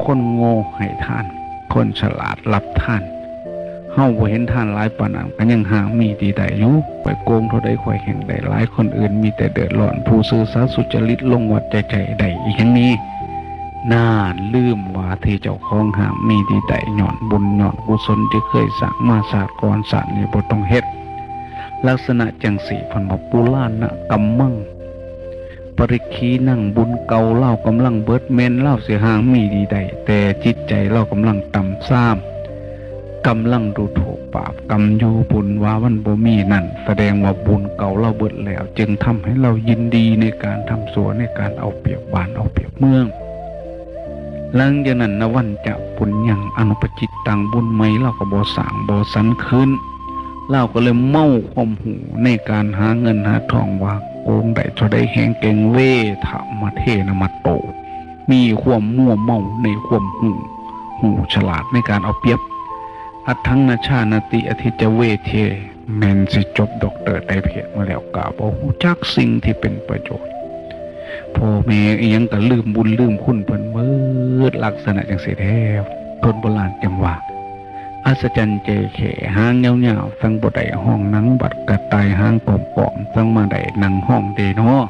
คนโง่ให้ท่านคนฉลาดรับท่านเฮาบ่เห็นท่านหลายปานนั้นก็ยังหามีดีได้อยู่ไปโกงเท่าใดข่อยแห่งได้หลายคนอื่นมีแต่เดือดร้อนผู้ซื่อสัตย์สุจริตลงวัดใจได้อีกอย่างนี้น่าลืมว่าที่เจ้าของหามีดีได้ย้อนบุญย้อนกุศลที่เคยสร้างมาศาสตร์ก่อนศาสตร์นี้บ่ต้องเฮ็ดลักษณะจังสี่เพิ่นว่าปุราณะกัมมังปริคีนั่งบุญเก่าเล่ากำลังเบิดเมนเล่าเสียหางมีดีใดแต่จิตใจเล่ากำลังต่ำซ้ำกำลังดูถูกบาปกำอยู่บุญว่าวันบ่มีนั่นแสดงว่าบุญเก่าเล่าเบิดแล้วจึงทำให้เรายินดีในการทำสัวในการเอาเปรียบบ้านเอาเปรียบเมืองหลังจากนั้นนะวันจะปุญญังอนุปจิตตังบุญไม่เล่าก็บ่สร้างบ่สันคืนเล่าก็เลยเมาความหูในการหาเงินหาทองว่าโกงได้เท่าได้แหงเก่งเวทะมาเทนมาโตมีความมั่วเมาในความหูฉลาดในการเอาเปรียบอัตถังนาชานาติอธิจเวเทแมนสิจบด็อกเตอร์ได้เพจมาแล้วกาบ่ฮู้จักสิ่งที่เป็นประโยชน์พ่อแม่อีหยังก็ลืมบุญลืมคุณเพิ่นเบิดลักษณะจังซี่แท้คนโบราณจังว่าอัศจรรย์เจแขหางเงาๆฟังบ่ได้ห้องหนังบัดกระต่ายหางปอมๆฟังมาได้หนังห้องเดเนาะ